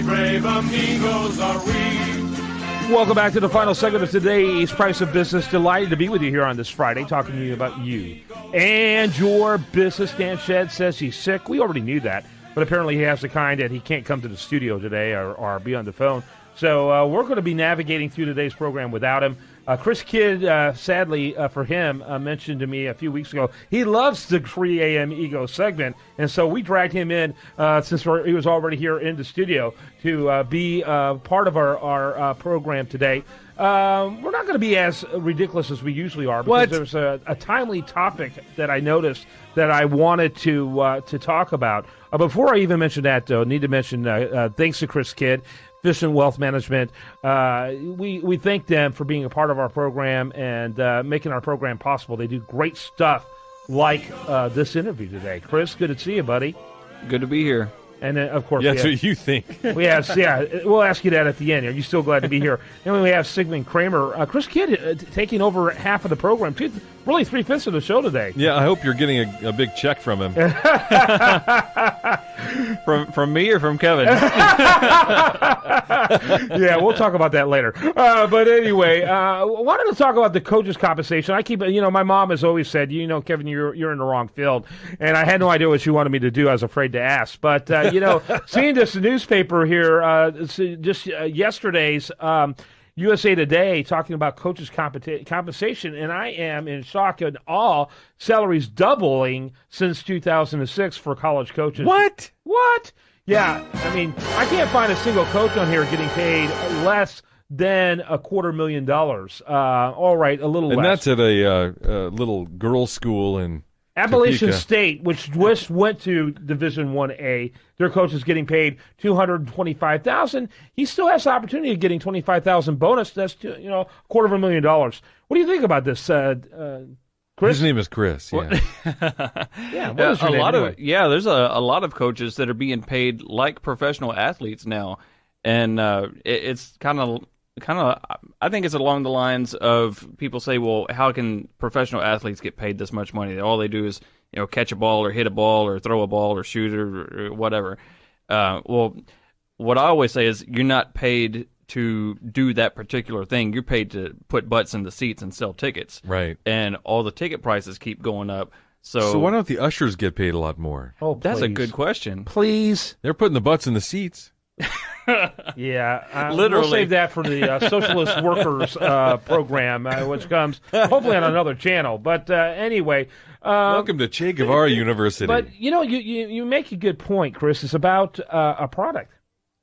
brave amigos are we. Welcome back to the final segment of today's Price of Business. Delighted to be with you here on this Friday, talking to you about you and your business. Dan Shedd says he's sick. We already knew that, but apparently he has the kind that he can't come to the studio today or be on the phone. So we're going to be navigating through today's program without him. Chris Kidd, sadly for him, mentioned to me a few weeks ago, he loves the 3 a.m. Ego segment, and so we dragged him in since he was already here in the studio to be part of our program today. We're not going to be as ridiculous as we usually are because there's a timely topic that I noticed that I wanted to talk about. Before I even mention that, though, I need to mention thanks to Chris Kidd, Efficient Wealth Management. We thank them for being a part of our program and making our program possible. They do great stuff like this interview today. Chris, good to see you, buddy. Good to be here. And then, of course, that's what you think. We'll ask you that at the end. Are you still glad to be here? And we have Sigmund Kramer. Chris Kidd taking over half of the program. Really 3/5 of the show today. Yeah, I hope you're getting a big check from him. From me or from Kevin? Yeah, we'll talk about that later. But anyway, wanted to talk about the coach's compensation. I keep, my mom has always said, Kevin, you're in the wrong field, and I had no idea what she wanted me to do. I was afraid to ask, but seeing this newspaper here, just yesterday's. USA Today talking about coaches' compensation, and I am in shock and awe. Salaries doubling since 2006 for college coaches. What? Yeah, I mean, I can't find a single coach on here getting paid less than $250,000. All right, a little less. And that's at a little girls' school in Appalachian Topeka. State, which just went to Division 1A, their coach is getting paid $225,000. He still has the opportunity of getting $25,000 bonus. That's $250,000. What do you think about this, Chris? His name is Chris. Yeah. Yeah. What is your name anyway? There's a lot of coaches that are being paid like professional athletes now, and it's kind of. I think it's along the lines of people say, well, how can professional athletes get paid this much money? All they do is, catch a ball or hit a ball or throw a ball or shoot or whatever. Well, what I always say is you're not paid to do that particular thing. You're paid to put butts in the seats and sell tickets. Right. And all the ticket prices keep going up. So why don't the ushers get paid a lot more? Oh, that's a good question. Please. They're putting the butts in the seats. Yeah, literally. We'll save that for the Socialist Workers program, which comes hopefully on another channel. But anyway, welcome to Che Guevara University. But you make a good point, Chris. It's about a product.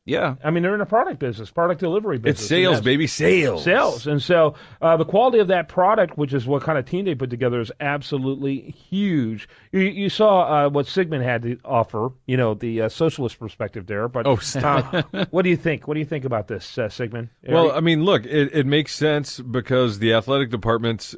Yeah. I mean, they're in a product business, product delivery business. It's sales, baby, sales. Sales. And so the quality of that product, which is what kind of team they put together, is absolutely huge. You saw what Sigmund had to offer, the socialist perspective there. But what do you think? What do you think about this, Sigmund? Well, I mean, look, it makes sense because the athletic departments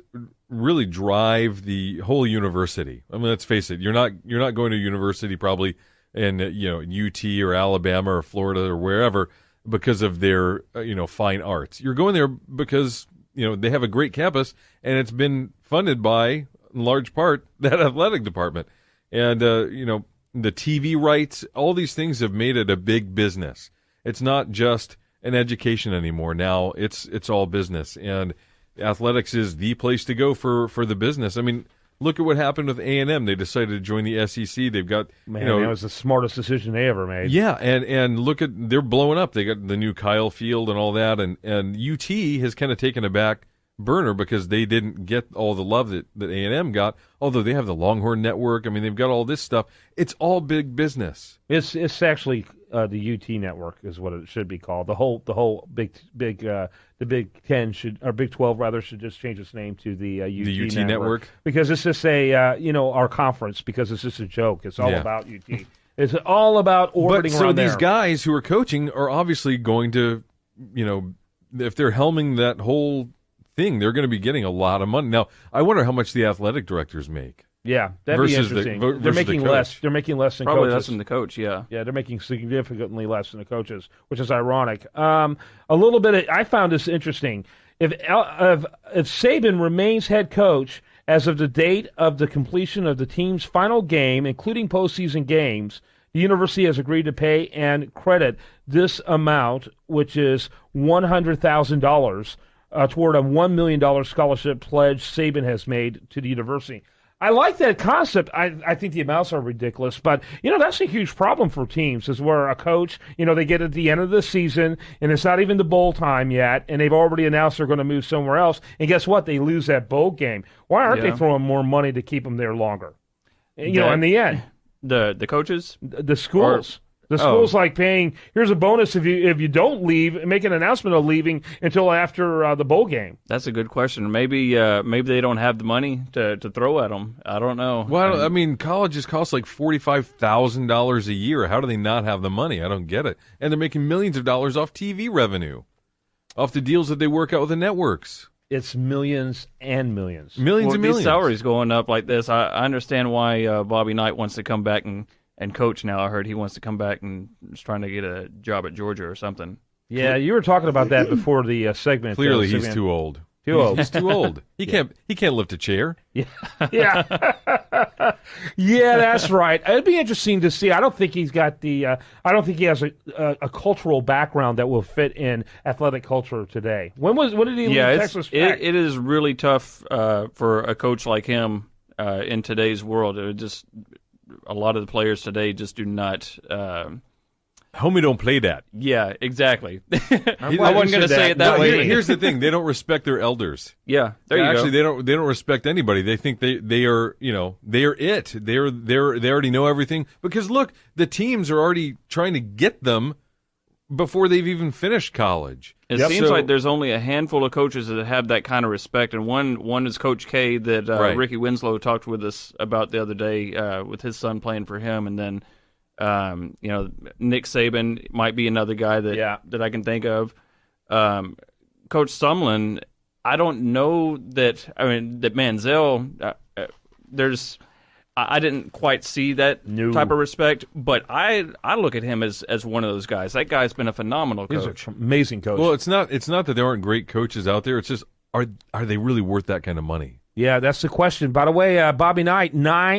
really drive the whole university. I mean, let's face it, you're not going to university probably in UT or Alabama or Florida or wherever because of their fine arts. You're going there because they have a great campus and it's been funded by, in large part, that athletic department. And the TV rights, all these things have made it a big business. It's not just an education anymore. Now it's all business, and athletics is the place to go for the business. I mean, look at what happened with A&M. They decided to join the SEC. They've got that was the smartest decision they ever made. Yeah, and look at, they're blowing up. They got the new Kyle Field and all that, and UT has kind of taken a back burner because they didn't get all the love that A&M got. Although they have the Longhorn Network. I mean, they've got all this stuff. It's all big business. It's actually the UT Network is what it should be called. The whole Big the Big 10 or Big 12 rather should just change its name to the UT Network, because it's just our conference, because it's just a joke. It's all about UT. It's all about orbiting around there. So these guys who are coaching are obviously going to, if they're helming that whole thing, they're going to be getting a lot of money. Now, I wonder how much the athletic directors make. Yeah, that'd be interesting. They're making less. They're making less than probably coaches. less than the coach. Yeah, they're making significantly less than the coaches, which is ironic. A little bit. I found this interesting. If Saban remains head coach as of the date of the completion of the team's final game, including postseason games, The university has agreed to pay and credit this amount, which is $100,000, toward a $1 million scholarship pledge Saban has made to the university. I like that concept. I think the amounts are ridiculous, but, that's a huge problem for teams is where a coach, they get at the end of the season, and it's not even the bowl time yet, and they've already announced they're going to move somewhere else, and guess what? They lose that bowl game. Why aren't they throwing more money to keep them there longer? In the end. The coaches? The schools. The school's like paying, here's a bonus if you don't leave, make an announcement of leaving until after the bowl game. That's a good question. Maybe they don't have the money to throw at them. I don't know. Well, colleges cost like $45,000 a year. How do they not have the money? I don't get it. And they're making millions of dollars off TV revenue, off the deals that they work out with the networks. It's millions and millions. Millions and millions. These salaries going up like this, I understand why Bobby Knight wants to come back and coach now. I heard he wants to come back and is trying to get a job at Georgia or something. Yeah, you were talking about that before the segment. Clearly, he's too old. He's too old. He can't lift a chair. Yeah, yeah, that's right. It'd be interesting to see. I don't think he's got the. I don't think he has a cultural background that will fit in athletic culture today. When did he leave Texas Tech? It is really tough for a coach like him in today's world. It just a lot of the players today just do not. Homie, don't play that. Yeah, exactly. I wasn't going to say it that way. Here's the thing: they don't respect their elders. Yeah, there you go. Actually, they don't respect anybody. They think they are they are it. They already know everything. Because look, the teams are already trying to get them before they've even finished college. It seems like there's only a handful of coaches that have that kind of respect, and one is Coach K that Ricky Winslow talked with us about the other day with his son playing for him, and then. Nick Saban might be another guy that I can think of. Coach Sumlin, I don't know that. I mean, that Manziel. I didn't quite see that type of respect, but I look at him as one of those guys. That guy's been a phenomenal coach. He's an amazing coach. Well, it's not that there aren't great coaches out there. It's just are they really worth that kind of money? Yeah, that's the question. By the way, Bobby Knight,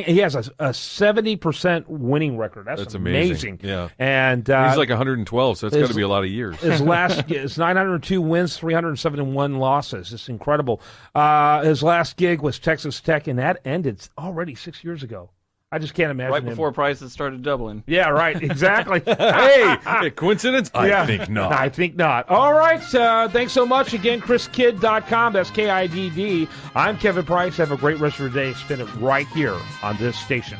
he has a 70% winning record. That's amazing. Yeah, and he's like 112, so it's got to be a lot of years. His 902 wins, 371 losses. It's incredible. His last gig was Texas Tech, and that ended already 6 years ago. I just can't imagine right before prices started doubling. Yeah, right, exactly. Hey, coincidence? I think not. I think not. All right, thanks so much. Again, chriskidd.com. That's KIDD. I'm Kevin Price. Have a great rest of your day. Spend it right here on this station.